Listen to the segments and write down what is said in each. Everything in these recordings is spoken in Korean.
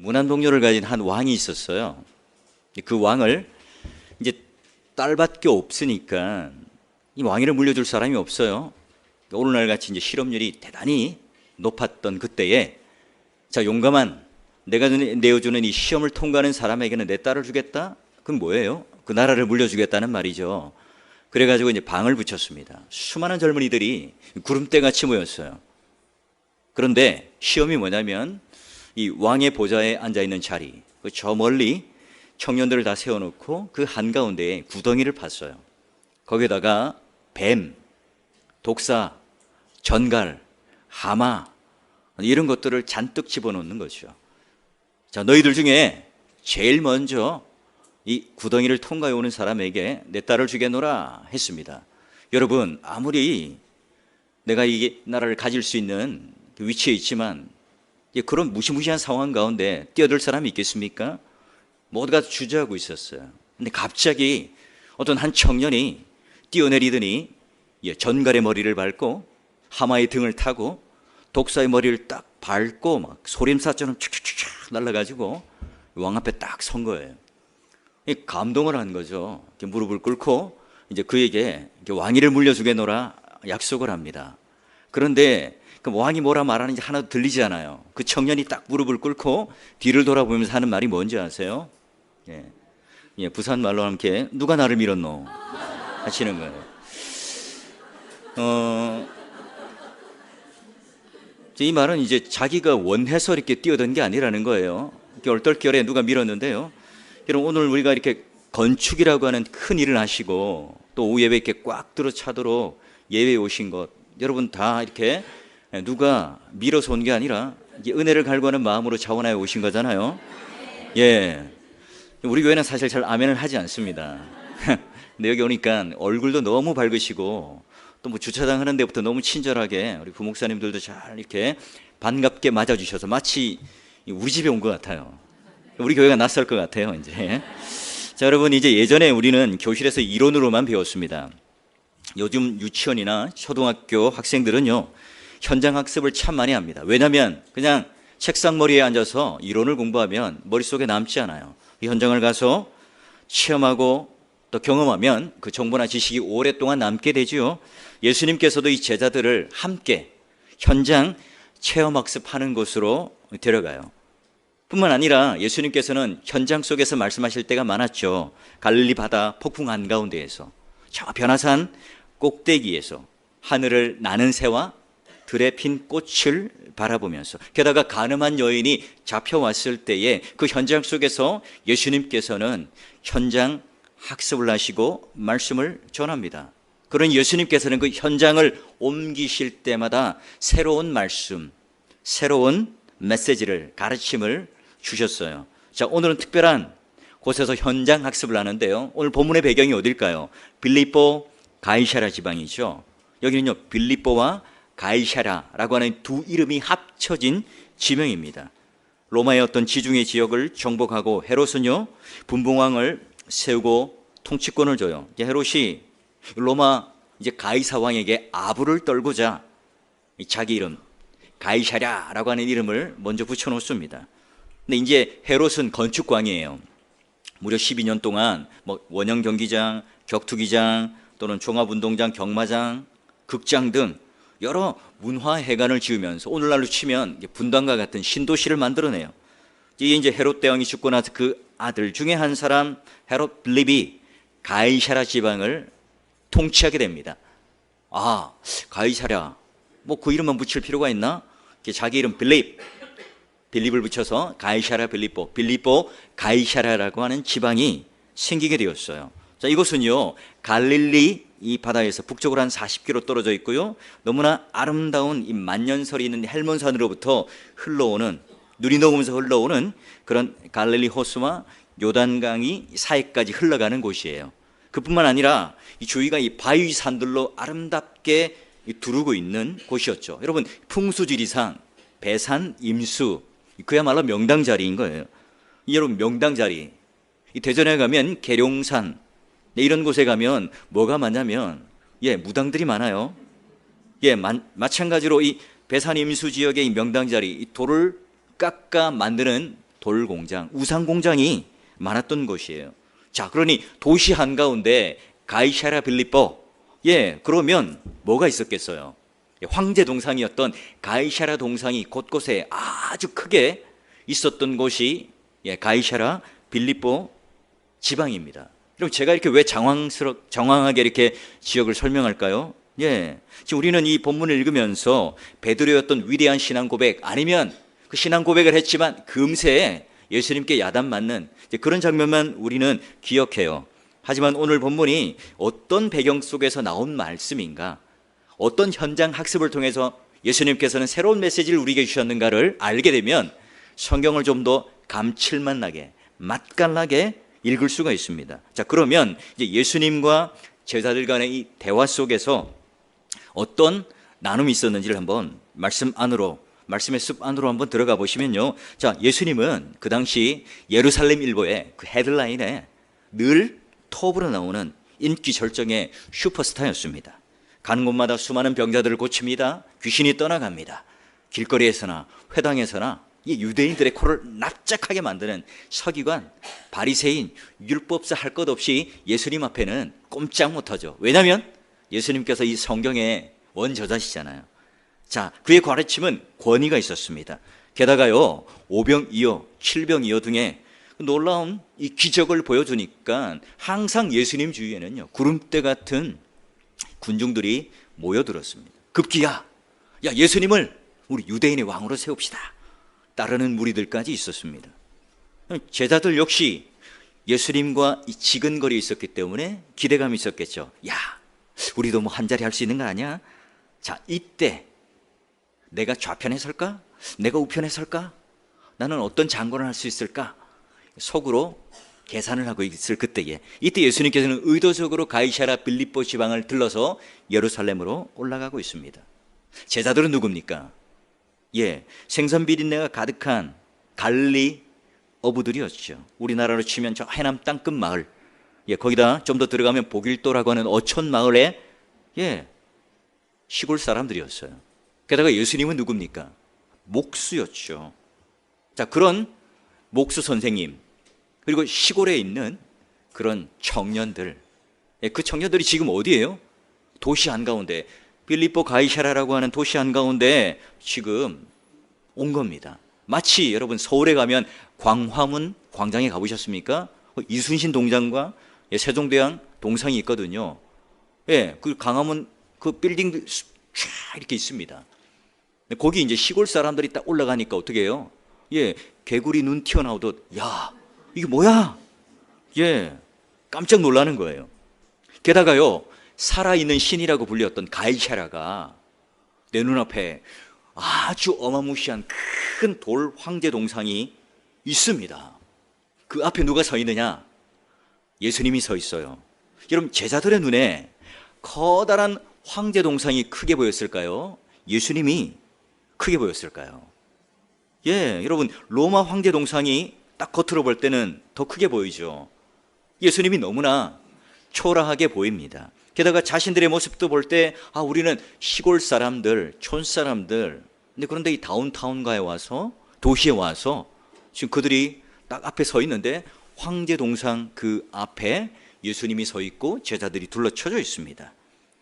문안동료를 가진 한 왕이 있었어요. 그 왕을 이제 딸밖에 없으니까 이 왕위를 물려줄 사람이 없어요. 오늘날 같이 이제 실업률이 대단히 높았던 그때에, 자, 용감한 내가 내어주는 이 시험을 통과하는 사람에게는 내 딸을 주겠다? 그건 뭐예요? 그 나라를 물려주겠다는 말이죠. 그래가지고 이제 방을 붙였습니다. 수많은 젊은이들이 구름대같이 모였어요. 그런데 시험이 뭐냐면 이 왕의 보좌에 앉아있는 자리, 저 멀리 청년들을 다 세워놓고 그 한가운데에 구덩이를 팠어요. 거기에다가 뱀, 독사, 전갈, 하마 이런 것들을 잔뜩 집어넣는 거죠. 자, 너희들 중에 제일 먼저 이 구덩이를 통과해 오는 사람에게 내 딸을 주겠노라 했습니다. 여러분, 아무리 내가 이 나라를 가질 수 있는 위치에 있지만 그런 무시무시한 상황 가운데 뛰어들 사람이 있겠습니까? 모두가 주저하고 있었어요. 근데 갑자기 어떤 한 청년이 뛰어내리더니 전갈의 머리를 밟고 하마의 등을 타고 독사의 머리를 딱 밟고 막 소림사처럼 촥촥촥 날아가지고 왕 앞에 딱 선 거예요. 감동을 한 거죠. 무릎을 꿇고 이제 그에게 왕위를 물려주겠노라 약속을 합니다. 그런데 그 왕이 뭐라 말하는지 하나도 들리지 않아요. 그 청년이 딱 무릎을 꿇고 뒤를 돌아보면서 하는 말이 뭔지 아세요? 부산 말로 함께 누가 나를 밀었노 하시는 거예요. 이 말은 이제 자기가 원해서 이렇게 뛰어든 게 아니라는 거예요. 얼떨결에 누가 밀었는데요. 여러분, 오늘 우리가 이렇게 건축이라고 하는 큰 일을 하시고 또 오후 예배 이렇게 꽉 들어차도록 예배에 오신 것, 여러분 다 이렇게 누가 밀어서 온 게 아니라 은혜를 갈구하는 마음으로 자원하여 오신 거잖아요. 우리 교회는 사실 잘 아멘을 하지 않습니다. 근데 여기 오니까 얼굴도 너무 밝으시고 또 뭐 주차장 하는 데부터 너무 친절하게 우리 부목사님들도 잘 이렇게 반갑게 맞아주셔서 마치 우리 집에 온 것 같아요. 우리 교회가 낯설 것 같아요, 이제. 자, 여러분, 이제 예전에 우리는 교실에서 이론으로만 배웠습니다. 요즘 유치원이나 초등학교 학생들은요, 현장 학습을 참 많이 합니다. 왜냐하면 그냥 책상 머리에 앉아서 이론을 공부하면 머릿속에 남지 않아요. 이 현장을 가서 체험하고 또 경험하면 그 정보나 지식이 오랫동안 남게 되지요. 예수님께서도 이 제자들을 함께 현장 체험학습하는 곳으로 데려가요. 뿐만 아니라 예수님께서는 현장 속에서 말씀하실 때가 많았죠. 갈릴리 바다 폭풍 한가운데에서, 저 변화산 꼭대기에서 하늘을 나는 새와 들에 핀 꽃을 바라보면서, 게다가 가늠한 여인이 잡혀왔을 때에 그 현장 속에서 예수님께서는 현장 학습을 하시고 말씀을 전합니다. 그런 예수님께서는 그 현장을 옮기실 때마다 새로운 말씀, 새로운 메시지를, 가르침을 주셨어요. 자, 오늘은 특별한 곳에서 현장 학습을 하는데요. 오늘 본문의 배경이 어딜까요? 빌립보 가이사랴 지방이죠. 여기는요, 빌립보와 가이사랴라고 하는 두 이름이 합쳐진 지명입니다. 로마의 어떤 지중해 지역을 정복하고 헤롯은요, 분봉왕을 세우고 통치권을 줘요. 이제 헤롯이 로마 이제 가이사 왕에게 아부를 떨고자 자기 이름 가이사랴라고 하는 이름을 먼저 붙여놓습니다. 근데 이제 헤롯은 건축광이에요. 무려 12년 동안 뭐 원형 경기장, 격투기장 또는 종합운동장, 경마장, 극장 등 여러 문화회관을 지으면서 오늘날로 치면 분당과 같은 신도시를 만들어내요. 이게 이제 헤롯 대왕이 죽고 나서 그 아들 중에 한 사람 헤롯 빌립이 가이사랴 지방을 통치하게 됩니다. 아, 가이사랴, 뭐 그 이름만 붙일 필요가 있나? 자기 이름 빌립을 붙여서 가이사랴 빌립보, 빌립보 가이사랴라고 하는 지방이 생기게 되었어요. 자, 이곳은요, 갈릴리 이 바다에서 북쪽으로 한 40km 떨어져 있고요, 너무나 아름다운 이 만년설이 있는 헬몬산으로부터 흘러오는, 눈이 녹으면서 흘러오는 그런 갈릴리 호수와 요단강이 사이까지 흘러가는 곳이에요. 그뿐만 아니라 이 주위가 이 바위 산들로 아름답게 두르고 있는 곳이었죠. 여러분, 풍수지리상 배산, 임수, 그야말로 명당 자리인 거예요. 여러분, 명당 자리. 이 대전에 가면 계룡산, 이런 곳에 가면 뭐가 많냐면 무당들이 많아요. 마찬가지로 이 배산 임수 지역의 이 명당 자리, 이 돌을 깎아 만드는 돌 공장, 우상 공장이 많았던 곳이에요. 자, 그러니 도시 한가운데 가이사랴 빌립보, 그러면 뭐가 있었겠어요? 황제 동상이었던 가이사랴 동상이 곳곳에 아주 크게 있었던 곳이 가이사랴 빌립보 지방입니다. 그럼 제가 이렇게 왜 장황하게 이렇게 지역을 설명할까요? 지금 우리는 이 본문을 읽으면서 베드로의 어떤 위대한 신앙 고백, 아니면 그 신앙 고백을 했지만 금세 예수님께 야단 맞는 그런 장면만 우리는 기억해요. 하지만 오늘 본문이 어떤 배경 속에서 나온 말씀인가, 어떤 현장 학습을 통해서 예수님께서는 새로운 메시지를 우리에게 주셨는가를 알게 되면 성경을 좀 더 감칠맛 나게, 맛깔나게 읽을 수가 있습니다. 자, 그러면 이제 예수님과 제자들 간의 이 대화 속에서 어떤 나눔이 있었는지를 한번 말씀의 숲 안으로 한번 들어가 보시면요. 자, 예수님은 그 당시 예루살렘 일보의 그 헤드라인에 늘 톱으로 나오는 인기 절정의 슈퍼스타였습니다. 가는 곳마다 수많은 병자들을 고칩니다. 귀신이 떠나갑니다. 길거리에서나 회당에서나 이 유대인들의 코를 납작하게 만드는 서기관, 바리새인, 율법사 할 것 없이 예수님 앞에는 꼼짝 못하죠. 왜냐하면 예수님께서 이 성경의 원저자시잖아요. 자, 그의 가르침은 권위가 있었습니다. 게다가요, 5병2호, 7병2호 등의 놀라운 이 기적을 보여주니까 항상 예수님 주위에는요, 구름대 같은 군중들이 모여들었습니다. 급기야, 야, 예수님을 우리 유대인의 왕으로 세웁시다. 따르는 무리들까지 있었습니다. 제자들 역시 예수님과 지근거리 있었기 때문에 기대감이 있었겠죠. 야, 우리도 뭐 한 자리 할 수 있는 거 아니야? 자, 이때 내가 좌편에 설까? 내가 우편에 설까? 나는 어떤 장관을 할 수 있을까? 속으로 계산을 하고 있을 그때에, 이때 예수님께서는 의도적으로 가이사랴 빌립보 지방을 들러서 예루살렘으로 올라가고 있습니다. 제자들은 누굽니까? 생선 비린내가 가득한 갈릴리 어부들이었죠. 우리나라로 치면 저 해남 땅끝 마을, 거기다 좀 더 들어가면 보길도라고 하는 어촌 마을의 시골 사람들이었어요. 게다가 예수님은 누굽니까? 목수였죠. 자, 그런 목수 선생님, 그리고 시골에 있는 그런 청년들, 그 청년들이 지금 어디예요? 도시 한가운데, 빌립보 가이사랴라고 하는 도시 한가운데 지금 온 겁니다. 마치 여러분 서울에 가면 광화문 광장에 가보셨습니까? 이순신 동상과 세종대왕 동상이 있거든요. 그 광화문 그 빌딩 쫙 이렇게 있습니다. 거기 이제 시골 사람들이 딱 올라가니까 어떻게 해요? 개구리 눈 튀어나오듯, 야, 이게 뭐야? 깜짝 놀라는 거예요. 게다가요, 살아있는 신이라고 불렸던 가이사랴가 내 눈앞에 아주 어마무시한 큰 돌 황제 동상이 있습니다. 그 앞에 누가 서 있느냐? 예수님이 서 있어요. 여러분, 제자들의 눈에 커다란 황제 동상이 크게 보였을까요? 예수님이 크게 보였을까요? 여러분, 로마 황제 동상이 딱 겉으로 볼 때는 더 크게 보이죠. 예수님이 너무나 초라하게 보입니다. 게다가 자신들의 모습도 볼 때, 우리는 시골 사람들, 촌 사람들, 그런데 이 다운타운가에 와서, 도시에 와서 지금 그들이 딱 앞에 서 있는데 황제 동상 그 앞에 예수님이 서 있고 제자들이 둘러쳐져 있습니다.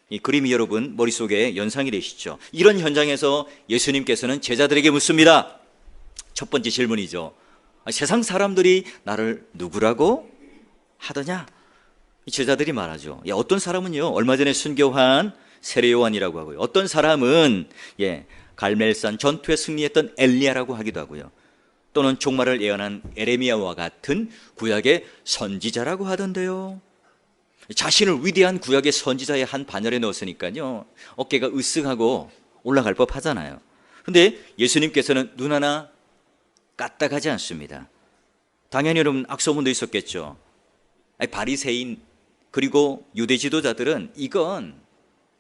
이 그림이 여러분 머릿속에 연상이 되시죠? 이런 현장에서 예수님께서는 제자들에게 묻습니다. 첫 번째 질문이죠. 세상 사람들이 나를 누구라고 하더냐? 제자들이 말하죠. 어떤 사람은요, 얼마 전에 순교한 세례 요한이라고 하고요. 어떤 사람은 갈멜산 전투에 승리했던 엘리야라고 하기도 하고요. 또는 종말을 예언한 에레미야와 같은 구약의 선지자라고 하던데요. 자신을 위대한 구약의 선지자의 한 반열에 넣었으니까요, 어깨가 으쓱하고 올라갈 법 하잖아요. 근데 예수님께서는 눈 하나 까딱하지 않습니다. 당연히 여러분 악소문도 있었겠죠. 바리새인 그리고 유대 지도자들은 이건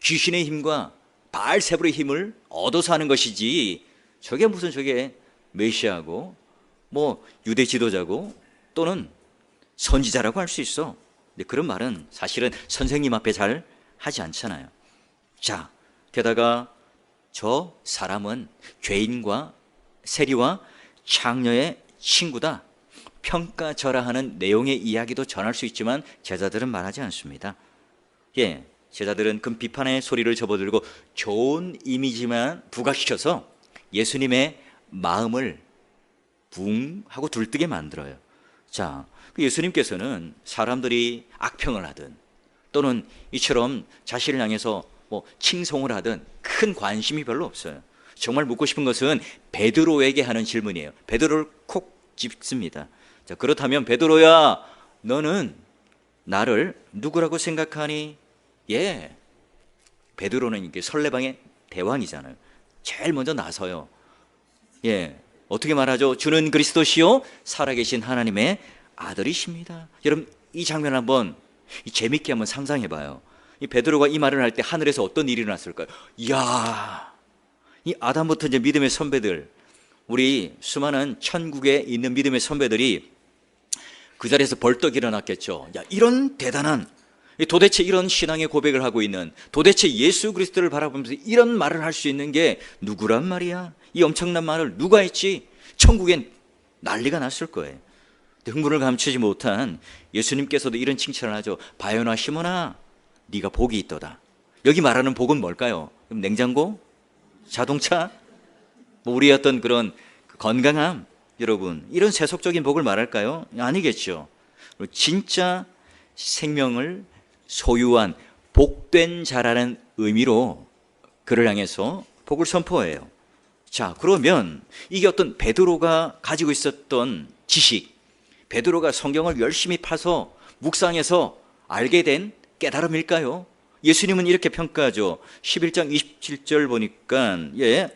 귀신의 힘과 바알세불의 힘을 얻어서 하는 것이지, 저게 무슨 저게 메시아고 뭐 유대 지도자고 또는 선지자라고 할 수 있어. 근데 그런 말은 사실은 선생님 앞에 잘 하지 않잖아요. 자, 게다가 저 사람은 죄인과 세리와 창녀의 친구다, 평가절하하는 내용의 이야기도 전할 수 있지만 제자들은 말하지 않습니다. 예, 제자들은 그 비판의 소리를 접어들고 좋은 이미지만 부각시켜서 예수님의 마음을 붕 하고 들뜨게 만들어요. 자, 예수님께서는 사람들이 악평을 하든 또는 이처럼 자신을 향해서 칭송을 하든 큰 관심이 별로 없어요. 정말 묻고 싶은 것은 베드로에게 하는 질문이에요. 베드로를 콕 집습니다. 자, 그렇다면 베드로야, 너는 나를 누구라고 생각하니? 예, 베드로는 이게 설레방의 대왕이잖아요. 제일 먼저 나서요. 예, 어떻게 말하죠? 주는 그리스도시요 살아계신 하나님의 아들이십니다. 여러분, 이 장면 한번 재밌게 한번 상상해 봐요. 이 베드로가 이 말을 할 때 하늘에서 어떤 일이 일어났을까요? 이야, 이 아담부터 이제 믿음의 선배들, 우리 수많은 천국에 있는 믿음의 선배들이 그 자리에서 벌떡 일어났겠죠. 야, 이런 대단한, 도대체 이런 신앙의 고백을 하고 있는, 도대체 예수 그리스도를 바라보면서 이런 말을 할 수 있는 게 누구란 말이야? 이 엄청난 말을 누가 했지? 천국엔 난리가 났을 거예요. 흥분을 감추지 못한 예수님께서도 이런 칭찬을 하죠. 바요나 시몬아, 네가 복이 있도다. 여기 말하는 복은 뭘까요? 냉장고? 자동차? 우리의 어떤 그런 건강함? 여러분, 이런 세속적인 복을 말할까요? 아니겠죠. 진짜 생명을 소유한 복된 자라는 의미로 그를 향해서 복을 선포해요. 자, 그러면 이게 어떤 베드로가 가지고 있었던 지식, 베드로가 성경을 열심히 파서 묵상해서 알게 된 깨달음일까요? 예수님은 이렇게 평가하죠. 11장 27절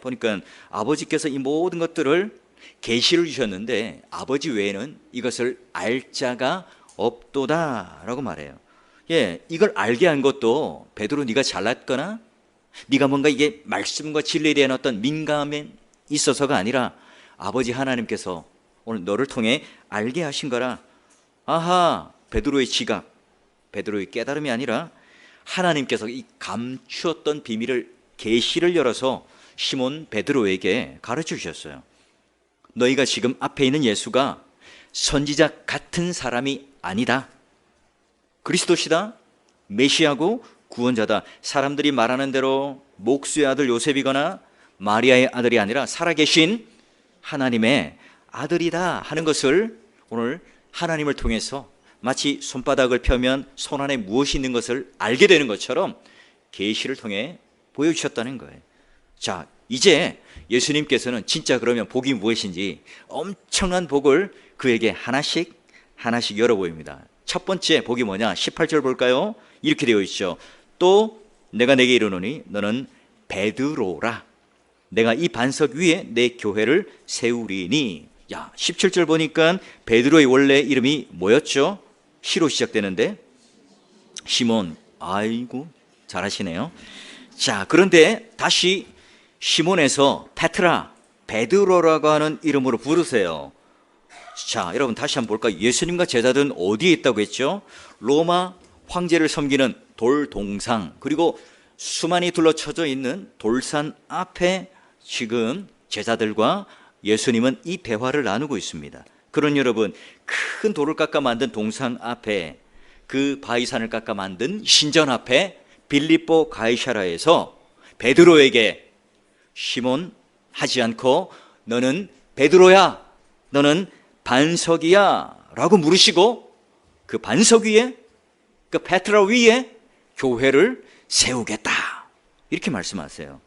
보니까 아버지께서 이 모든 것들을 계시를 주셨는데 아버지 외에는 이것을 알 자가 없도다라고 말해요. 예, 이걸 알게 한 것도 베드로, 네가 잘났거나 네가 뭔가 이게 말씀과 진리에 대한 어떤 민감에 있어서가 아니라 아버지 하나님께서 오늘 너를 통해 알게 하신 거라. 아하, 베드로의 지각, 베드로의 깨달음이 아니라 하나님께서 이 감추었던 비밀을, 계시를 열어서 시몬 베드로에게 가르쳐 주셨어요. 너희가 지금 앞에 있는 예수가 선지자 같은 사람이 아니다. 그리스도시다, 메시아고 구원자다. 사람들이 말하는 대로 목수의 아들 요셉이거나 마리아의 아들이 아니라 살아계신 하나님의 아들이다 하는 것을 오늘 하나님을 통해서 마치 손바닥을 펴면 손 안에 무엇이 있는 것을 알게 되는 것처럼 계시를 통해 보여주셨다는 거예요. 자, 이제 예수님께서는 진짜 그러면 복이 무엇인지 엄청난 복을 그에게 하나씩 열어 보입니다. 첫 번째 복이 뭐냐? 18절 볼까요? 이렇게 되어 있죠. 또 내가 내게 이르노니 너는 베드로라. 내가 이 반석 위에 내 교회를 세우리니. 야, 17절 보니까 베드로의 원래 이름이 뭐였죠? 시로 시작되는데 시몬. 아이고, 잘하시네요. 자, 그런데 다시 시몬에서 페트라, 베드로라고 하는 이름으로 부르세요. 자, 여러분 다시 한번 볼까요? 예수님과 제자들은 어디에 있다고 했죠? 로마 황제를 섬기는 돌동상, 그리고 수많이 둘러쳐져 있는 돌산 앞에 지금 제자들과 예수님은 이 대화를 나누고 있습니다. 그런 여러분, 큰 돌을 깎아 만든 동상 앞에, 그 바위산을 깎아 만든 신전 앞에 빌립보 가이사라에서 베드로에게 시몬 하지 않고 너는 베드로야, 너는 반석이야 라고 물으시고 그 반석 위에, 그 페트라 위에 교회를 세우겠다 이렇게 말씀하세요.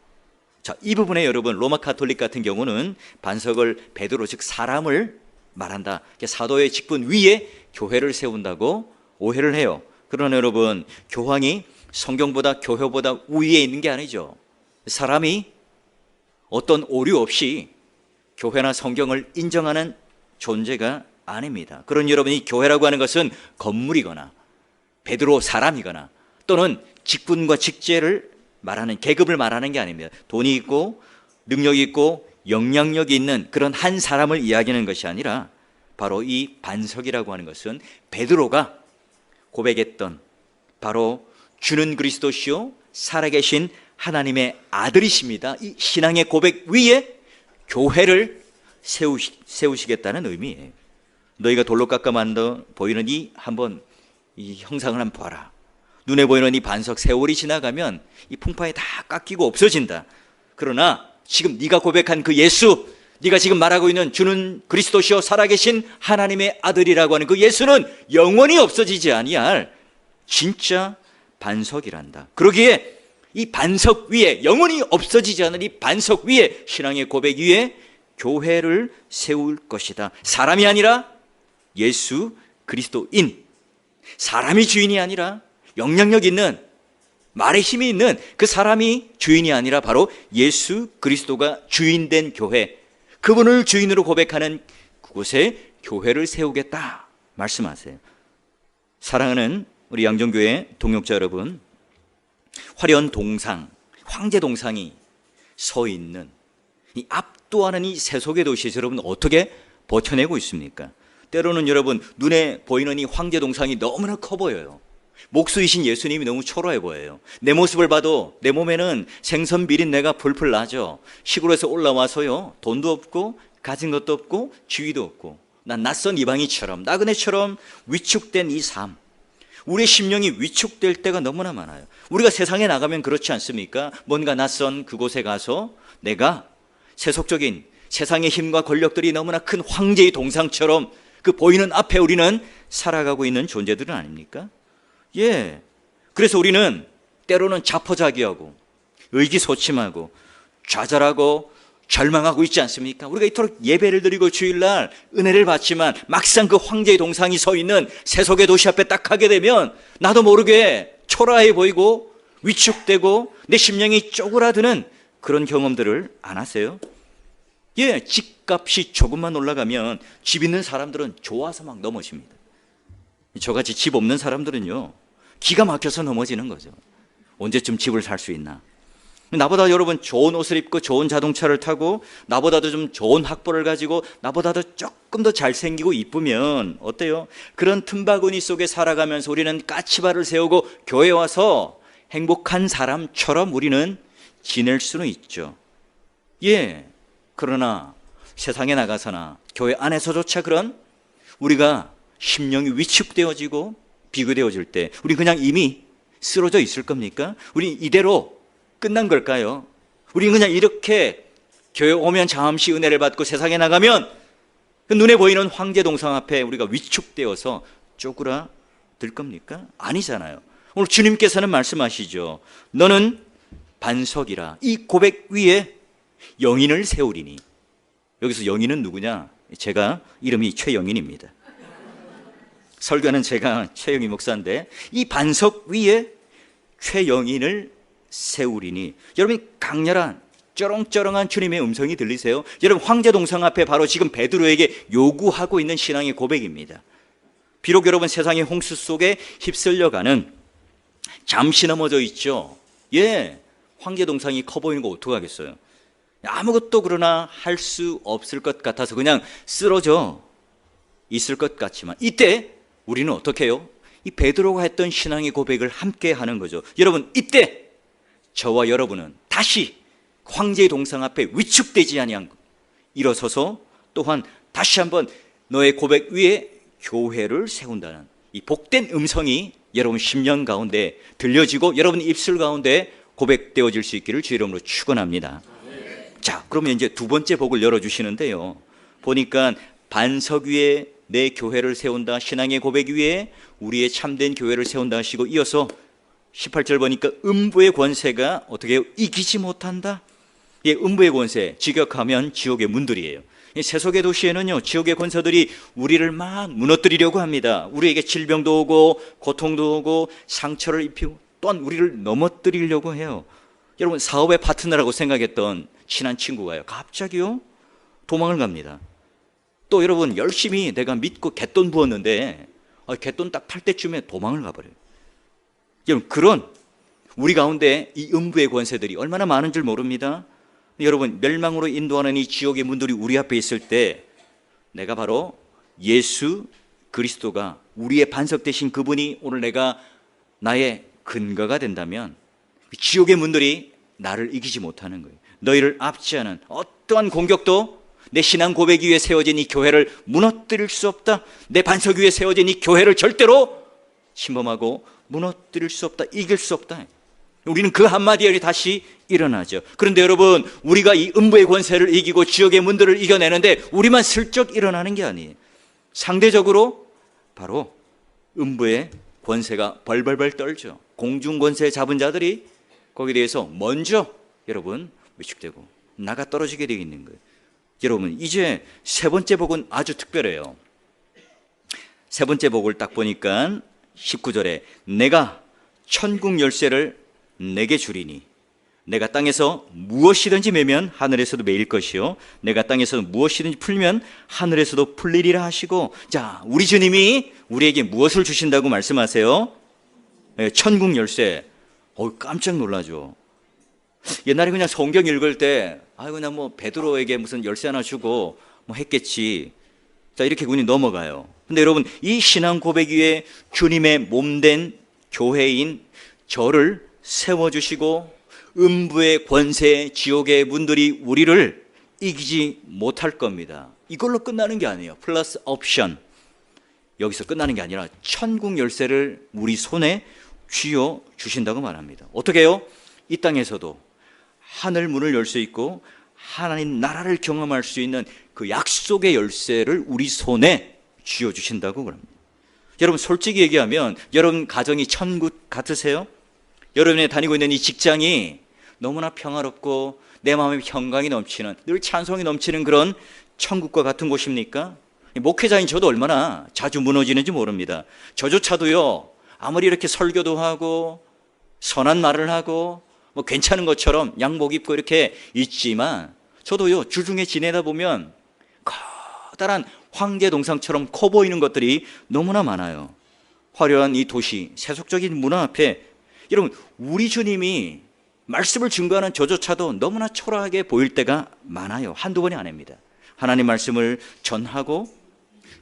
자, 이 부분에 여러분 로마 카톨릭 같은 경우는 반석을 베드로, 즉 사람을 말한다, 사도의 직분 위에 교회를 세운다고 오해를 해요. 그러나 여러분, 교황이 성경보다 교회보다 위에 있는 게 아니죠. 사람이 어떤 오류 없이 교회나 성경을 인정하는 존재가 아닙니다. 그런 여러분이 교회라고 하는 것은 건물이거나 베드로 사람이거나 또는 직분과 직제를 말하는, 계급을 말하는 게 아닙니다. 돈이 있고 능력이 있고 영향력이 있는 그런 한 사람을 이야기하는 것이 아니라 바로 이 반석이라고 하는 것은 베드로가 고백했던 바로 주는 그리스도시요 살아계신 하나님의 아들이십니다. 이 신앙의 고백 위에 교회를 세우시겠다는 의미예요. 너희가 돌로 깎아 만들어 보이는 한번 이 형상을 한번 봐라. 눈에 보이는 이 반석, 세월이 지나가면 이 풍파에 다 깎이고 없어진다. 그러나 지금 네가 고백한 그 예수, 네가 지금 말하고 있는 주는 그리스도시요 살아계신 하나님의 아들이라고 하는 그 예수는 영원히 없어지지 아니할 진짜 반석이란다. 그러기에 이 반석 위에, 영원히 없어지지 않는 이 반석 위에, 신앙의 고백 위에 교회를 세울 것이다. 사람이 아니라 예수 그리스도인, 사람이 주인이 아니라 영향력 있는, 말의 힘이 있는 그 사람이 주인이 아니라 바로 예수 그리스도가 주인된 교회, 그분을 주인으로 고백하는 그곳에 교회를 세우겠다 말씀하세요. 사랑하는 우리 양정교회 동역자 여러분, 화려한 동상, 황제 동상이 서 있는 이 압도하는 이 세속의 도시에서 여러분 어떻게 버텨내고 있습니까? 때로는 여러분 눈에 보이는 이 황제 동상이 너무나 커 보여요. 목수이신 예수님이 너무 초라해 보여요. 내 모습을 봐도 내 몸에는 생선 비린내가 풀풀 나죠. 시골에서 올라와서요, 돈도 없고 가진 것도 없고 지위도 없고 난 낯선 이방인처럼, 나그네처럼 위축된 이 삶, 우리의 심령이 위축될 때가 너무나 많아요. 우리가 세상에 나가면 그렇지 않습니까? 뭔가 낯선 그곳에 가서 내가 세속적인 세상의 힘과 권력들이 너무나 큰 황제의 동상처럼 그 보이는 앞에 우리는 살아가고 있는 존재들은 아닙니까? 예. 그래서 우리는 때로는 자포자기하고 의기소침하고 좌절하고 절망하고 있지 않습니까? 우리가 이토록 예배를 드리고 주일날 은혜를 받지만 막상 그 황제의 동상이 서 있는 세속의 도시 앞에 딱 가게 되면 나도 모르게 초라해 보이고 위축되고 내 심령이 쪼그라드는 그런 경험들을 안 하세요? 예, 집값이 조금만 올라가면 집 있는 사람들은 좋아서 막 넘어집니다. 저같이 집 없는 사람들은요, 기가 막혀서 넘어지는 거죠. 언제쯤 집을 살 수 있나? 나보다 여러분 좋은 옷을 입고 좋은 자동차를 타고 나보다도 좀 좋은 학벌을 가지고 나보다도 조금 더 잘생기고 이쁘면 어때요? 그런 틈바구니 속에 살아가면서 우리는 까치발을 세우고 교회에 와서 행복한 사람처럼 우리는 지낼 수는 있죠. 예. 그러나 세상에 나가서나 교회 안에서조차 그런 우리가 심령이 위축되어지고 비교되어질 때 우리 그냥 이미 쓰러져 있을 겁니까? 우리 이대로 끝난 걸까요? 우리 그냥 이렇게 교회 오면 잠시 은혜를 받고 세상에 나가면 그 눈에 보이는 황제 동상 앞에 우리가 위축되어서 쪼그라들 겁니까? 아니잖아요. 오늘 주님께서는 말씀하시죠. 너는 반석이라. 이 고백 위에 영인을 세우리니. 여기서 영인은 누구냐? 제가 이름이 최영인입니다. 설교는 제가 최영인 목사인데 이 반석 위에 최영인을 세우리니. 여러분 강렬한 쩌렁쩌렁한 주님의 음성이 들리세요? 여러분 황제 동상 앞에 바로 지금 베드로에게 요구하고 있는 신앙의 고백입니다. 비록 여러분 세상의 홍수 속에 휩쓸려가는 잠시 넘어져 있죠. 예, 황제 동상이 커 보이는 거 어떡하겠어요? 아무것도 그러나 할 수 없을 것 같아서 그냥 쓰러져 있을 것 같지만 이때 우리는 어떻게 해요? 이 베드로가 했던 신앙의 고백을 함께 하는 거죠. 여러분 이때 저와 여러분은 다시 황제의 동상 앞에 위축되지 아니한 일어서서 또한 다시 한번 너의 고백 위에 교회를 세운다는 이 복된 음성이 여러분 심령 가운데 들려지고 여러분 입술 가운데 고백되어질 수 있기를 주의 이름으로 축원합니다. 자, 그러면 이제 두 번째 복을 열어주시는데요. 보니까 반석 위에 내 교회를 세운다, 신앙의 고백 위에 우리의 참된 교회를 세운다 하시고 이어서 18절 보니까 음부의 권세가 어떻게 해요? 이기지 못한다. 예, 음부의 권세, 직역하면 지옥의 문들이에요. 세속의 도시에는요, 지옥의 권세들이 우리를 막 무너뜨리려고 합니다. 우리에게 질병도 오고 고통도 오고 상처를 입히고 또한 우리를 넘어뜨리려고 해요. 여러분 사업의 파트너라고 생각했던 친한 친구가요, 갑자기요 도망을 갑니다. 또 여러분 열심히 내가 믿고 갯돈 부었는데 갯돈 딱 탈 때쯤에 도망을 가버려요. 여러분 그런 우리 가운데 이 음부의 권세들이 얼마나 많은 줄 모릅니다. 여러분 멸망으로 인도하는 이 지옥의 문들이 우리 앞에 있을 때 내가 바로 예수 그리스도가 우리의 반석 되신 그분이 오늘 내가 나의 근거가 된다면 지옥의 문들이 나를 이기지 못하는 거예요. 너희를 압제하는 어떠한 공격도 내 신앙 고백 위에 세워진 이 교회를 무너뜨릴 수 없다. 내 반석 위에 세워진 이 교회를 절대로 침범하고 무너뜨릴 수 없다. 이길 수 없다. 우리는 그 한마디에 다시 일어나죠. 그런데 여러분, 우리가 이 음부의 권세를 이기고 지옥의 문들을 이겨내는데 우리만 슬쩍 일어나는 게 아니에요. 상대적으로 바로 음부의 권세가 벌벌벌 떨죠. 공중 권세 잡은 자들이 거기에 대해서 먼저 여러분 위축되고 나가 떨어지게 되어 있는 거예요. 여러분, 이제 세 번째 복은 아주 특별해요. 세 번째 복을 딱 보니까 19절에 내가 천국 열쇠를 내게 주리니 내가 땅에서 무엇이든지 매면 하늘에서도 매일 것이요 내가 땅에서 무엇이든지 풀면 하늘에서도 풀리리라 하시고, 자, 우리 주님이 우리에게 무엇을 주신다고 말씀하세요? 천국 열쇠. 깜짝 놀라죠. 옛날에 그냥 성경 읽을 때 그냥 뭐 베드로에게 무슨 열쇠 하나 주고 뭐 했겠지. 자, 이렇게 군이 넘어가요. 근데 여러분, 이 신앙 고백 위에 주님의 몸된 교회인 저를 세워주시고 음부의 권세, 지옥의 문들이 우리를 이기지 못할 겁니다. 이걸로 끝나는 게 아니에요. 플러스 옵션. 여기서 끝나는 게 아니라 천국 열쇠를 우리 손에 쥐어 주신다고 말합니다. 어떻게 해요? 이 땅에서도 하늘 문을 열 수 있고 하나님 나라를 경험할 수 있는 그 약속의 열쇠를 우리 손에 쥐어 주신다고 그럽니다. 여러분, 솔직히 얘기하면 여러분 가정이 천국 같으세요? 여러분이 다니고 있는 이 직장이 너무나 평화롭고 내 마음에 평강이 넘치는, 늘 찬송이 넘치는 그런 천국과 같은 곳입니까? 목회자인 저도 얼마나 자주 무너지는지 모릅니다. 저조차도요, 아무리 이렇게 설교도 하고 선한 말을 하고 뭐 괜찮은 것처럼 양복 입고 이렇게 있지만 저도요, 주중에 지내다 보면 커다란 황제 동상처럼 커 보이는 것들이 너무나 많아요. 화려한 이 도시, 세속적인 문화 앞에 여러분, 우리 주님이 말씀을 증거하는 저조차도 너무나 초라하게 보일 때가 많아요. 한두 번이 아닙니다. 하나님 말씀을 전하고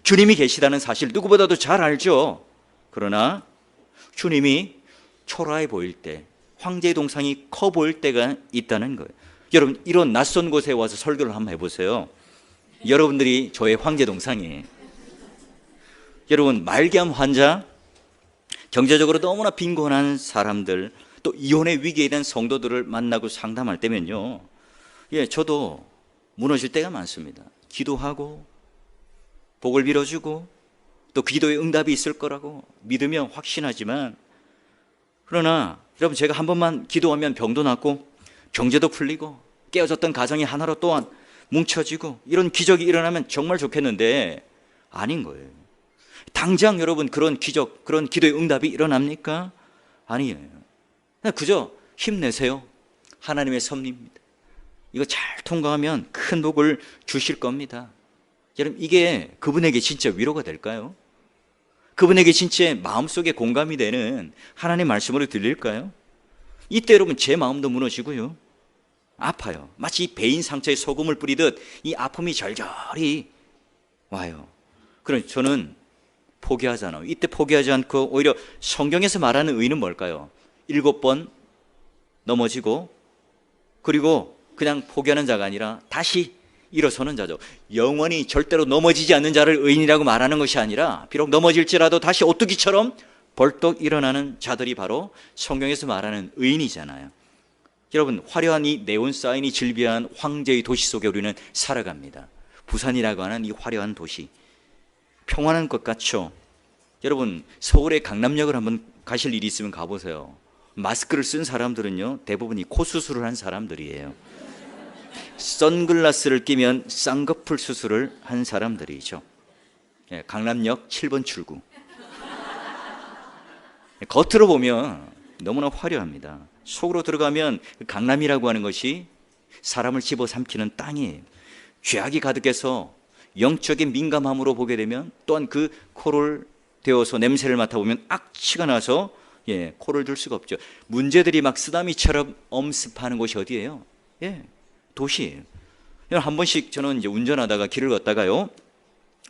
주님이 계시다는 사실 누구보다도 잘 알죠. 그러나 주님이 초라해 보일 때, 황제의 동상이 커 보일 때가 있다는 거예요. 여러분, 이런 낯선 곳에 와서 설교를 한번 해보세요. 여러분들이 저의 황제 동상이에요. 여러분, 말기암 환자, 경제적으로 너무나 빈곤한 사람들, 또 이혼의 위기에 대한 성도들을 만나고 상담할 때면요, 저도 무너질 때가 많습니다. 기도하고 복을 빌어주고 또 기도의 응답이 있을 거라고 믿으며 확신하지만, 그러나 여러분, 제가 한 번만 기도하면 병도 낫고 경제도 풀리고 깨어졌던 가정이 하나로 또한 뭉쳐지고 이런 기적이 일어나면 정말 좋겠는데 아닌 거예요. 당장 여러분 그런 기적, 그런 기도의 응답이 일어납니까? 아니에요. 그저 힘내세요. 하나님의 섭리입니다. 이거 잘 통과하면 큰 복을 주실 겁니다. 여러분, 이게 그분에게 진짜 위로가 될까요? 그분에게 진짜 마음속에 공감이 되는 하나님의 말씀으로 들릴까요? 이때 여러분, 제 마음도 무너지고요, 아파요. 마치 베인 상처에 소금을 뿌리듯 이 아픔이 절절히 와요. 그럼 저는 포기하잖아요. 이때 포기하지 않고 오히려 성경에서 말하는 의는 뭘까요? 7번 넘어지고 그리고 그냥 포기하는 자가 아니라 다시 일어서는 자죠. 영원히 절대로 넘어지지 않는 자를 의인이라고 말하는 것이 아니라 비록 넘어질지라도 다시 오뚜기처럼 벌떡 일어나는 자들이 바로 성경에서 말하는 의인이잖아요. 여러분, 화려한 이 네온 사인이 질비한 황제의 도시 속에 우리는 살아갑니다. 부산이라고 하는 이 화려한 도시, 평안한 것 같죠? 여러분, 서울의 강남역을 한번 가실 일이 있으면 가보세요. 마스크를 쓴 사람들은요, 대부분이 코 수술을 한 사람들이에요. 선글라스를 끼면 쌍꺼풀 수술을 한 사람들이죠. 강남역 7번 출구. 겉으로 보면 너무나 화려합니다. 속으로 들어가면 강남이라고 하는 것이 사람을 집어삼키는 땅이에요. 죄악이 가득해서 영적인 민감함으로 보게 되면 또한 그 코를 대어서 냄새를 맡아보면 악취가 나서 코를 들 수가 없죠. 문제들이 막 쓰나미처럼 엄습하는 곳이 어디예요? 도시예요. 한 번씩 저는 이제 운전하다가 길을 걷다가요,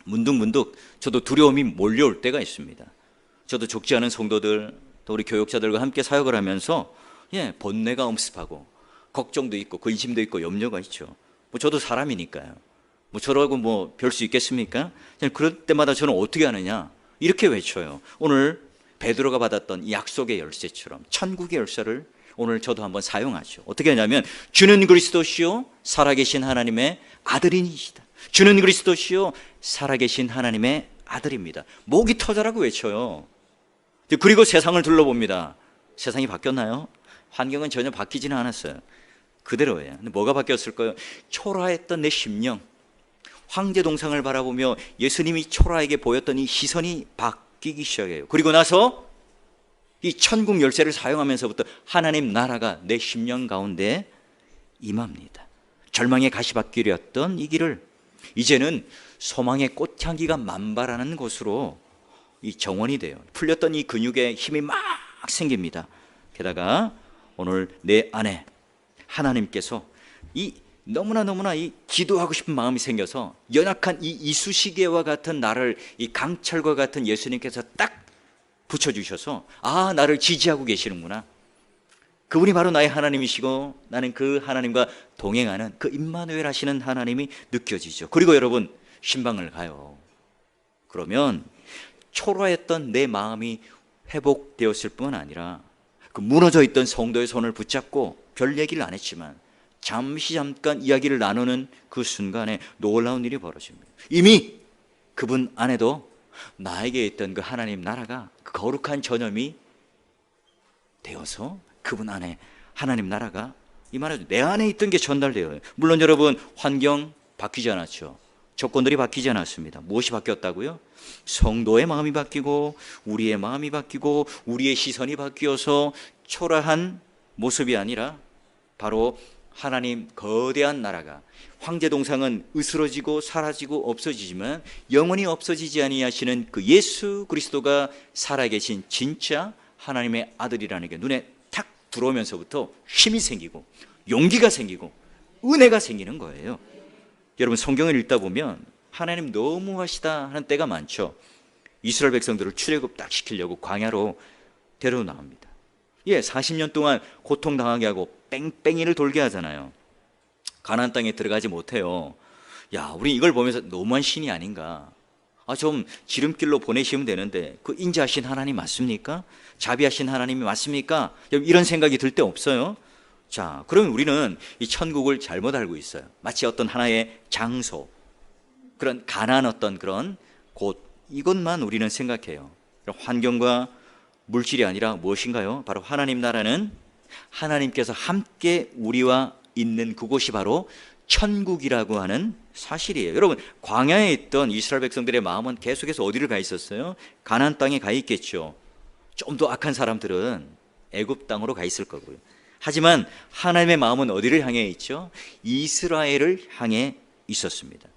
문득문득 저도 두려움이 몰려올 때가 있습니다. 저도 적지 않은 성도들, 또 우리 교육자들과 함께 사역을 하면서 번뇌가 엄습하고 걱정도 있고 근심도 있고 염려가 있죠. 저도 사람이니까요. 뭐 저라고 뭐 별 수 있겠습니까? 그냥 그럴 때마다 저는 어떻게 하느냐? 이렇게 외쳐요. 오늘 베드로가 받았던 이 약속의 열쇠처럼 천국의 열쇠를 오늘 저도 한번 사용하죠. 어떻게 하냐면 주는 그리스도시요 살아계신 하나님의 아들이시다. 주는 그리스도시요 살아계신 하나님의 아들입니다. 목이 터져라고 외쳐요. 그리고 세상을 둘러봅니다. 세상이 바뀌었나요? 환경은 전혀 바뀌지는 않았어요. 그대로예요. 근데 뭐가 바뀌었을까요? 초라했던 내 심령, 황제 동상을 바라보며 예수님이 초라에게 보였던 이 시선이 바뀌기 시작해요. 그리고 나서 이 천국 열쇠를 사용하면서부터 하나님 나라가 내 심령 가운데 임합니다. 절망의 가시밭길이었던 이 길을 이제는 소망의 꽃향기가 만발하는 곳으로 이 정원이 돼요. 풀렸던 이 근육에 힘이 막 생깁니다. 게다가 오늘 내 안에 하나님께서 이 너무나 이 기도하고 싶은 마음이 생겨서 연약한 이 이쑤시개와 같은 나를 이 강철과 같은 예수님께서 딱 붙여주셔서 아, 나를 지지하고 계시는구나. 그분이 바로 나의 하나님이시고 나는 그 하나님과 동행하는 그 임마누엘 하시는 하나님이 느껴지죠. 그리고 여러분 신방을 가요. 그러면 초라했던 내 마음이 회복되었을 뿐 아니라 그 무너져 있던 성도의 손을 붙잡고 별 얘기를 안 했지만 잠깐 이야기를 나누는 그 순간에 놀라운 일이 벌어집니다. 이미 그분 안에도 나에게 있던 그 하나님 나라가 그 거룩한 전염이 되어서 그분 안에 하나님 나라가 임하죠. 내 안에 있던 게 전달되어요. 물론 여러분 환경 바뀌지 않았죠. 조건들이 바뀌지 않았습니다. 무엇이 바뀌었다고요? 성도의 마음이 바뀌고 우리의 마음이 바뀌고 우리의 시선이 바뀌어서 초라한 모습이 아니라 바로 하나님 거대한 나라가 황제 동상은 으스러지고 사라지고 없어지지만 영원히 없어지지 아니하시는 그 예수 그리스도가 살아계신 진짜 하나님의 아들이라는 게 눈에 탁 들어오면서부터 힘이 생기고 용기가 생기고 은혜가 생기는 거예요. 여러분 성경을 읽다 보면 하나님 너무하시다 하는 때가 많죠. 이스라엘 백성들을 출애굽 딱 시키려고 광야로 데려 나옵니다. 40년 동안 고통당하게 하고 뺑뺑이를 돌게 하잖아요. 가나안 땅에 들어가지 못해요. 야, 우리 이걸 보면서 너무한 신이 아닌가. 좀 지름길로 보내시면 되는데 그 인자하신 하나님 맞습니까? 자비하신 하나님이 맞습니까? 이런 생각이 들 때 없어요? 자, 그러면 우리는 이 천국을 잘못 알고 있어요. 마치 어떤 하나의 장소, 그런 가난한 어떤 그런 곳, 이것만 우리는 생각해요. 환경과 물질이 아니라 무엇인가요? 바로 하나님 나라는 하나님께서 함께 우리와 있는 그곳이 바로 천국이라고 하는 사실이에요. 여러분 광야에 있던 이스라엘 백성들의 마음은 계속해서 어디를 가 있었어요? 가나안 땅에 가 있겠죠. 좀 더 악한 사람들은 애굽 땅으로 가 있을 거고요. 하지만 하나님의 마음은 어디를 향해 있죠? 이스라엘을 향해 있었습니다.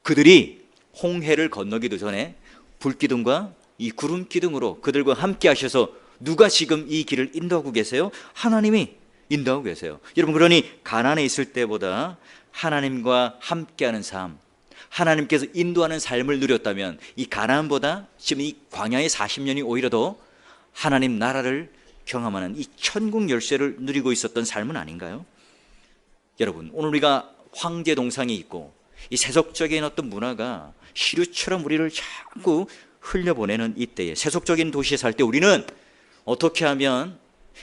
그들이 홍해를 건너기도 전에 불기둥과 이 구름 기둥으로 그들과 함께 하셔서 누가 지금 이 길을 인도하고 계세요? 하나님이 인도하고 계세요. 여러분 그러니 가나안에 있을 때보다 하나님과 함께하는 삶, 하나님께서 인도하는 삶을 누렸다면 이 가나안보다 지금 이 광야의 40년이 오히려 더 하나님 나라를 경험하는 이 천국 열쇠를 누리고 있었던 삶은 아닌가요? 여러분 오늘 우리가 황제 동상이 있고 이 세속적인 어떤 문화가 시류처럼 우리를 자꾸 흘려보내는 이때에 세속적인 도시에 살 때 우리는 어떻게 하면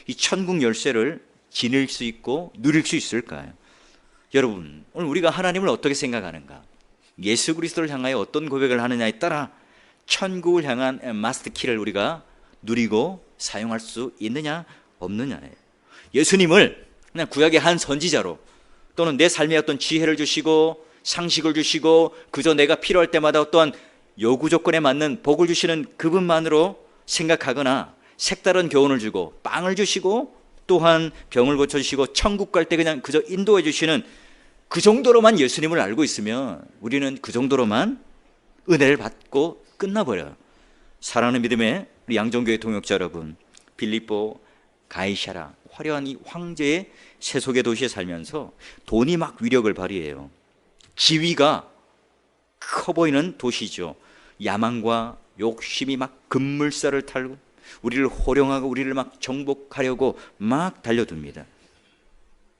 이 천국 열쇠를 지닐 수 있고 누릴 수 있을까요? 여러분 오늘 우리가 하나님을 어떻게 생각하는가, 예수 그리스도를 향하여 어떤 고백을 하느냐에 따라 천국을 향한 마스터키를 우리가 누리고 사용할 수 있느냐 없느냐예요. 예수님을 그냥 구약의 한 선지자로 또는 내 삶에 어떤 지혜를 주시고 상식을 주시고 그저 내가 필요할 때마다 어떠한 요구 조건에 맞는 복을 주시는 그분만으로 생각하거나 색다른 교훈을 주고 빵을 주시고 또한 병을 고쳐주시고 천국 갈 때 그냥 그저 인도해 주시는 그 정도로만 예수님을 알고 있으면 우리는 그 정도로만 은혜를 받고 끝나버려요. 사랑하는 믿음의 우리 양정교회 동역자 여러분, 빌립보, 가이사라 화려한 이 황제의 세속의 도시에 살면서 돈이 막 위력을 발휘해요. 지위가 커 보이는 도시죠. 야망과 욕심이 막 급물살을 타고 우리를 호령하고 우리를 막 정복하려고 막 달려듭니다.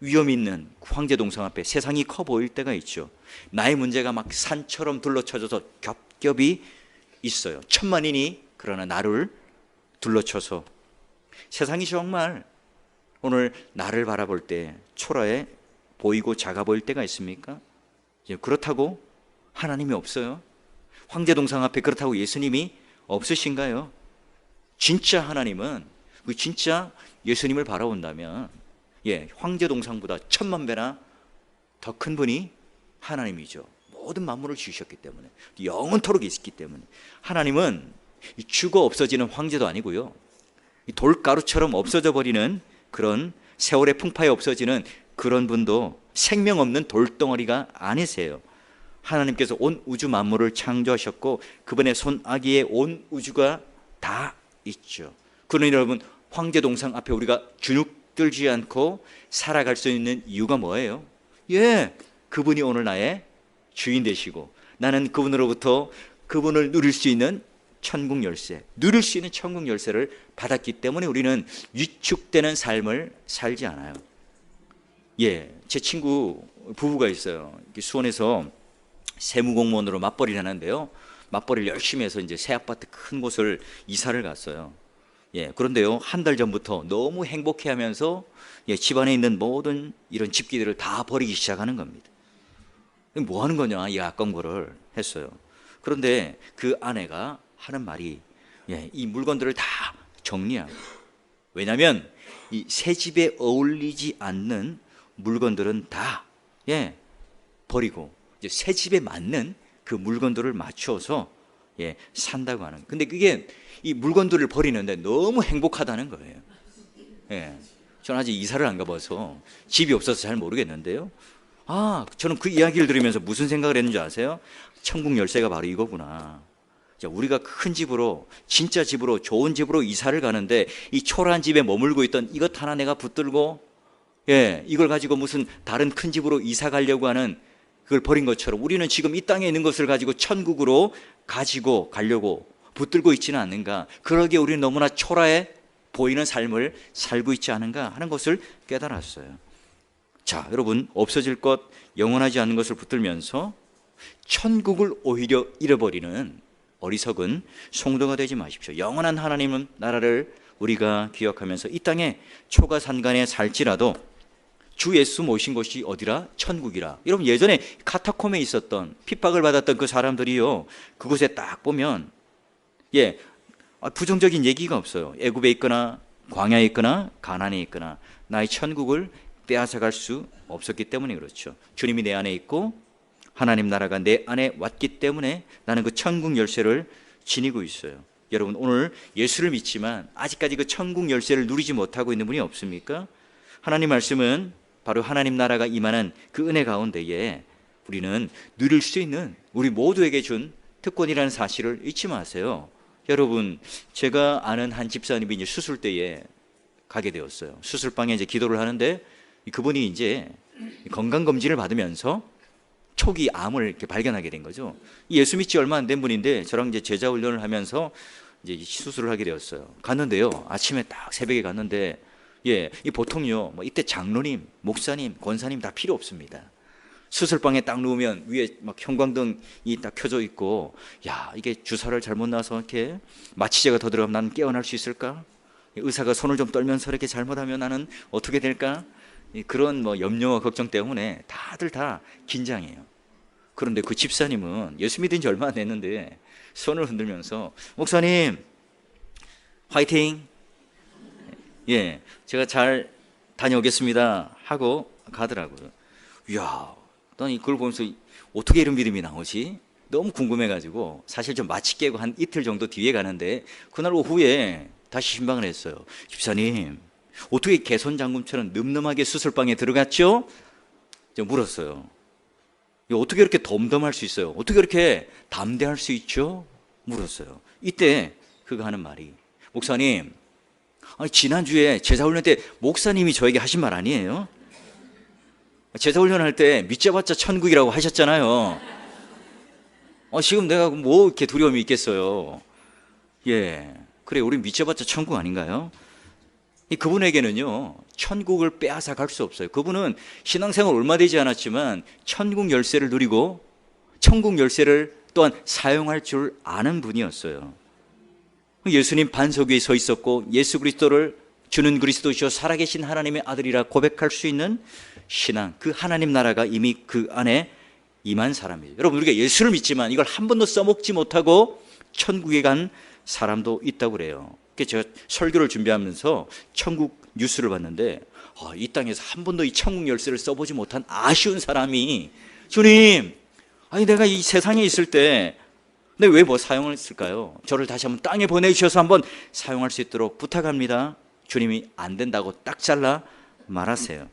위험 있는 황제 동상 앞에 세상이 커 보일 때가 있죠. 나의 문제가 막 산처럼 둘러쳐져서 겹겹이 있어요. 천만인이 그러나 나를 둘러쳐서 세상이 정말 오늘 나를 바라볼 때 초라해 보이고 작아 보일 때가 있습니까? 그렇다고 하나님이 없어요? 황제 동상 앞에 그렇다고 예수님이 없으신가요? 진짜 하나님은 그 진짜 예수님을 바라본다면 황제 동상보다 1000만 배나 더 큰 분이 하나님이죠. 모든 만물을 지으셨기 때문에, 영원토록 있기 때문에. 하나님은 죽어 없어지는 황제도 아니고요, 돌가루처럼 없어져 버리는 그런 세월의 풍파에 없어지는 그런 분도 생명 없는 돌덩어리가 아니세요. 하나님께서 온 우주 만물을 창조하셨고 그분의 손아귀에 온 우주가 다 있죠. 그러니 여러분, 황제 동상 앞에 우리가 주눅들지 않고 살아갈 수 있는 이유가 뭐예요? 그분이 오늘 나의 주인 되시고 나는 그분으로부터 그분을 누릴 수 있는 천국 열쇠, 누릴 수 있는 천국 열쇠를 받았기 때문에 우리는 위축되는 삶을 살지 않아요. 제 친구 부부가 있어요. 수원에서 세무공무원으로 맞벌이를 하는데요, 맞벌이를 열심히 해서 이제 새 아파트 큰 곳을 이사를 갔어요. 그런데요, 한 달 전부터 너무 행복해하면서 집안에 있는 모든 이런 집기들을 다 버리기 시작하는 겁니다. 뭐 하는 거냐, 이 아까운 거를 했어요. 그런데 그 아내가 하는 말이 이 물건들을 다 정리하고, 왜냐하면 이 새 집에 어울리지 않는 물건들은 다 버리고 이제 새 집에 맞는 그 물건들을 맞춰서 산다고 하는. 근데 그게 이 물건들을 버리는데 너무 행복하다는 거예요. 저는 아직 이사를 안 가봐서 집이 없어서 잘 모르겠는데요, 저는 그 이야기를 들으면서 무슨 생각을 했는지 아세요? 천국 열쇠가 바로 이거구나. 우리가 큰 집으로, 진짜 집으로, 좋은 집으로 이사를 가는데 이 초라한 집에 머물고 있던 이것 하나 내가 붙들고 이걸 가지고 무슨 다른 큰 집으로 이사 가려고 하는, 그걸 버린 것처럼 우리는 지금 이 땅에 있는 것을 가지고 천국으로 가지고 가려고 붙들고 있지는 않는가. 그러기에 우리는 너무나 초라해 보이는 삶을 살고 있지 않은가 하는 것을 깨달았어요. 자, 여러분, 없어질 것, 영원하지 않은 것을 붙들면서 천국을 오히려 잃어버리는 어리석은 성도가 되지 마십시오. 영원한 하나님은 나라를 우리가 기억하면서 이 땅에 초가산간에 살지라도 주 예수 모신 곳이 어디라? 천국이라. 여러분, 예전에 카타콤에 있었던, 핍박을 받았던 그 사람들이요, 그곳에 딱 보면 부정적인 얘기가 없어요. 애굽에 있거나 광야에 있거나 가나안에 있거나 나의 천국을 빼앗아갈 수 없었기 때문에 그렇죠. 주님이 내 안에 있고 하나님 나라가 내 안에 왔기 때문에 나는 그 천국 열쇠를 지니고 있어요. 여러분, 오늘 예수를 믿지만 아직까지 그 천국 열쇠를 누리지 못하고 있는 분이 없습니까? 하나님 말씀은 바로 하나님 나라가 임하는 그 은혜 가운데에 우리는 누릴 수 있는, 우리 모두에게 준 특권이라는 사실을 잊지 마세요. 여러분, 제가 아는 한 집사님이 이제 수술대에 가게 되었어요. 수술방에 이제 기도를 하는데 그분이 이제 건강검진을 받으면서 초기 암을 이렇게 발견하게 된 거죠. 예수 믿지 얼마 안 된 분인데 저랑 이제 제자 훈련을 하면서 이제 수술을 하게 되었어요. 갔는데요, 아침에 딱 새벽에 갔는데 이 보통요, 뭐 이때 장로님, 목사님, 권사님 다 필요 없습니다. 수술방에 딱 누우면 위에 막 형광등이 딱 켜져 있고, 이게 주사를 잘못 놔서 이렇게 마취제가 더 들어가면 나는 깨어날 수 있을까? 의사가 손을 좀 떨면서 이렇게 잘못하면 나는 어떻게 될까? 그런 뭐 염려와 걱정 때문에 다들 다 긴장해요. 그런데 그 집사님은 예수 믿은 지 얼마 안 됐는데 손을 흔들면서, 목사님 화이팅, 제가 잘 다녀오겠습니다 하고 가더라고요. 난 이걸 보면서 어떻게 이런 믿음이 나오지? 너무 궁금해가지고 사실 좀 마취 깨고 한 이틀 정도 뒤에 가는데 그날 오후에 다시 신방을 했어요. 집사님, 어떻게 개손장군처럼 늠름하게 수술방에 들어갔죠? 제가 물었어요. 어떻게 이렇게 덤덤할 수 있어요? 어떻게 이렇게 담대할 수 있죠? 물었어요. 이때 그가 하는 말이, 목사님, 지난주에 제자훈련 때 목사님이 저에게 하신 말 아니에요? 제자훈련 할 때 믿자봤자 천국이라고 하셨잖아요. 지금 내가 뭐 이렇게 두려움이 있겠어요. 그래, 우리 믿자봤자 천국 아닌가요? 그분에게는요 천국을 빼앗아 갈 수 없어요. 그분은 신앙생활 얼마 되지 않았지만 천국 열쇠를 누리고 천국 열쇠를 또한 사용할 줄 아는 분이었어요. 예수님 반석 위에 서 있었고 예수 그리스도를 주는 그리스도시요 살아계신 하나님의 아들이라 고백할 수 있는 신앙, 그 하나님 나라가 이미 그 안에 임한 사람이에요. 여러분, 우리가 예수를 믿지만 이걸 한 번도 써먹지 못하고 천국에 간 사람도 있다고 그래요. 제가 설교를 준비하면서 천국 뉴스를 봤는데 이 땅에서 한 번도 이 천국 열쇠를 써보지 못한 아쉬운 사람이, 주님, 아니 내가 이 세상에 있을 때 내가 왜 뭐 사용을 했을까요? 저를 다시 한번 땅에 보내주셔서 한번 사용할 수 있도록 부탁합니다. 주님이 안 된다고 딱 잘라 말하세요.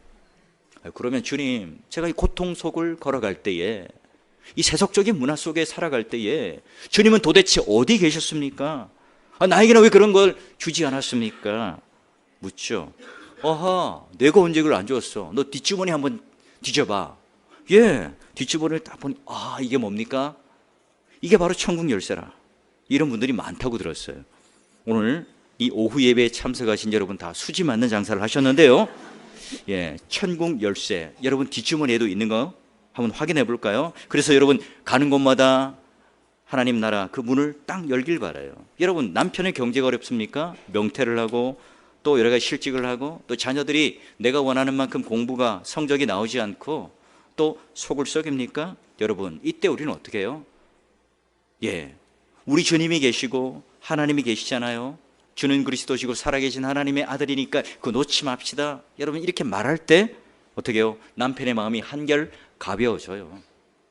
그러면 주님, 제가 이 고통 속을 걸어갈 때에, 이 세속적인 문화 속에 살아갈 때에 주님은 도대체 어디 계셨습니까? 나에게는 왜 그런 걸 주지 않았습니까? 묻죠. 내가 언제 그걸 안 줬어? 너 뒷주머니 한번 뒤져봐. 예, 뒷주머니를 딱 보니 이게 뭡니까? 이게 바로 천국 열쇠라. 이런 분들이 많다고 들었어요. 오늘 이 오후 예배에 참석하신 여러분 다 수지 맞는 장사를 하셨는데요. 예, 천국 열쇠, 여러분 뒷주머니에도 있는 거 한번 확인해 볼까요? 그래서 여러분 가는 곳마다 하나님 나라 그 문을 딱 열길 바라요. 여러분, 남편의 경제가 어렵습니까? 명퇴를 하고 또 여러 가지 실직을 하고 또 자녀들이 내가 원하는 만큼 공부가 성적이 나오지 않고 또 속을 썩입니까? 여러분, 이때 우리는 어떻게 해요? 예, 우리 주님이 계시고 하나님이 계시잖아요. 주는 그리스도시고 살아계신 하나님의 아들이니까 그거 놓지 맙시다. 여러분, 이렇게 말할 때 어떻게 해요? 남편의 마음이 한결 가벼워져요.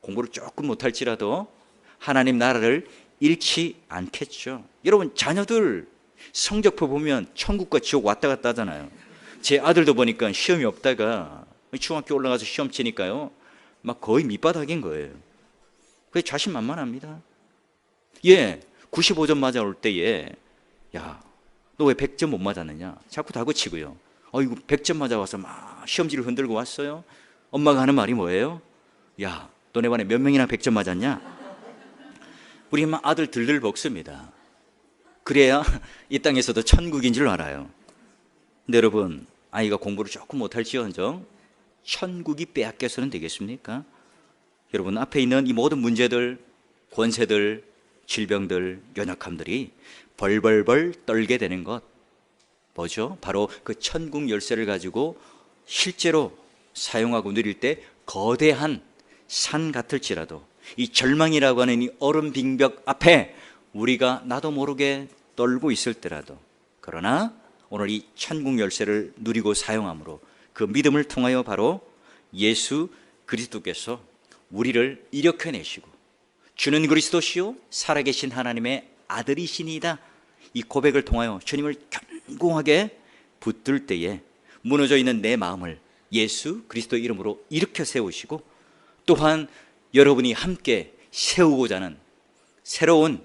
공부를 조금 못할지라도 하나님 나라를 잃지 않겠죠. 여러분, 자녀들 성적표 보면 천국과 지옥 왔다 갔다 하잖아요. 제 아들도 보니까 시험이 없다가 중학교 올라가서 시험 치니까요 막 거의 밑바닥인 거예요. 그게 자신만만합니다. 예, 95점 맞아올 때에 야, 너 왜 100점 못 맞았느냐? 자꾸 다그치고요. 이거 100점 맞아와서 막 시험지를 흔들고 왔어요. 엄마가 하는 말이 뭐예요? 야, 너네 반에 몇 명이나 100점 맞았냐? 우리 막 아들 들들 볶습니다. 그래야 이 땅에서도 천국인 줄 알아요. 근데 여러분, 아이가 공부를 조금 못할지언정 천국이 빼앗겨서는 되겠습니까? 여러분, 앞에 있는 이 모든 문제들, 권세들, 질병들, 연약함들이 벌벌벌 떨게 되는 것 뭐죠? 바로 그 천국 열쇠를 가지고 실제로 사용하고 누릴 때 거대한 산 같을지라도 이 절망이라고 하는 이 얼음 빙벽 앞에 우리가 나도 모르게 떨고 있을 때라도, 그러나 오늘 이 천국 열쇠를 누리고 사용함으로 그 믿음을 통하여 바로 예수 그리스도께서 우리를 일으켜내시고 주는 그리스도시요 살아계신 하나님의 아들이시니이다, 이 고백을 통하여 주님을 견고하게 붙들 때에 무너져 있는 내 마음을 예수 그리스도 이름으로 일으켜 세우시고, 또한 여러분이 함께 세우고자 하는 새로운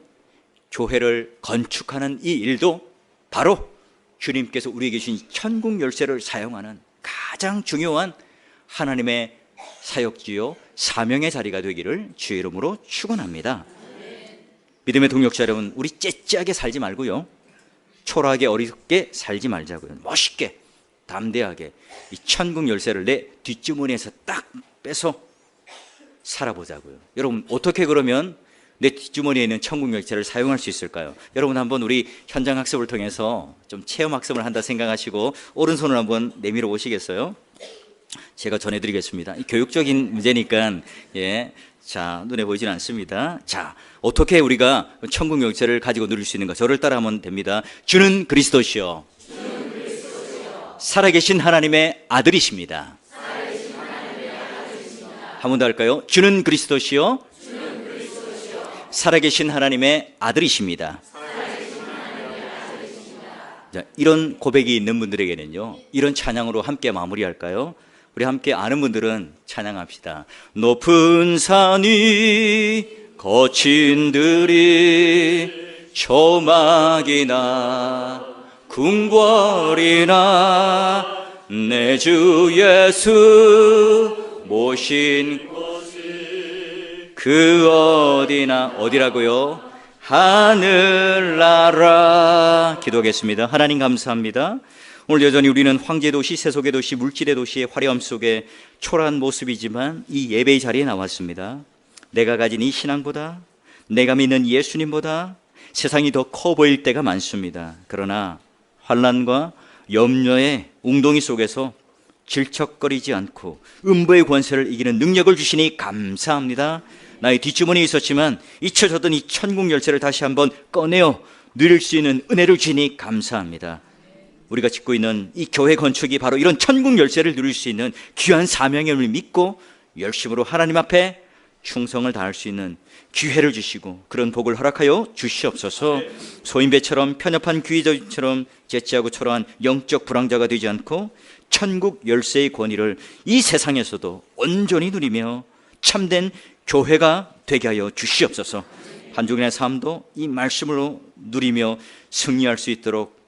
교회를 건축하는 이 일도 바로 주님께서 우리에게 주신 천국 열쇠를 사용하는 가장 중요한 하나님의 사역지요 사명의 자리가 되기를 주의 이름으로 축원합니다. 믿음의 동역자 여러분, 우리 째째하게 살지 말고요, 초라하게 어리석게 살지 말자고요. 멋있게 담대하게 이 천국 열쇠를 내 뒷주머니에서 딱 빼서 살아보자고요. 여러분, 어떻게 그러면 내 뒷주머니에 있는 천국 열쇠를 사용할 수 있을까요? 여러분, 한번 우리 현장 학습을 통해서 좀 체험 학습을 한다 생각하시고 오른손을 한번 내밀어 보시겠어요? 제가 전해드리겠습니다. 교육적인 문제니까 자, 눈에 보이진 않습니다. 자, 어떻게 우리가 천국 열쇠를 가지고 누릴 수 있는가? 저를 따라하면 됩니다. 주는 그리스도시요 살아계신 하나님의 아들이십니다. 한 번 더 할까요? 주는 그리스도시요 살아계신 하나님의 아들이십니다. 자, 이런 고백이 있는 분들에게는요, 이런 찬양으로 함께 마무리할까요? 우리 함께 아는 분들은 찬양합시다. 높은 산이 거친 들이 초막이나 궁궐이나 내 주 예수 모신 그 어디라고요? 하늘나라. 기도하겠습니다. 하나님 감사합니다. 오늘 여전히 우리는 황제의 도시, 세속의 도시, 물질의 도시의 화려함 속에 초라한 모습이지만 이 예배의 자리에 나왔습니다. 내가 가진 이 신앙보다, 내가 믿는 예수님보다 세상이 더 커 보일 때가 많습니다. 그러나 환난과 염려의 웅덩이 속에서 질척거리지 않고 음부의 권세를 이기는 능력을 주시니 감사합니다. 나의 뒷주머니에 있었지만 잊혀졌던 이 천국 열쇠를 다시 한번 꺼내어 누릴 수 있는 은혜를 주시니 감사합니다. 우리가 짓고 있는 이 교회 건축이 바로 이런 천국 열쇠를 누릴 수 있는 귀한 사명임을 믿고 열심으로 하나님 앞에 충성을 다할 수 있는 기회를 주시고 그런 복을 허락하여 주시옵소서. 소인배처럼 편협한 귀의자처럼 재치하고 초라한 영적 불황자가 되지 않고 천국 열쇠의 권위를 이 세상에서도 온전히 누리며 참된 교회가 되게 하여 주시옵소서. 한 주간의 삶도 이 말씀으로 누리며 승리할 수 있도록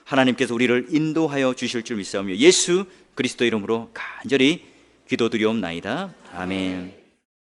하나님께서 우리를 인도하여 주실 줄 믿사오며 예수 그리스도 이름으로 간절히 기도드리옵나이다. 아멘.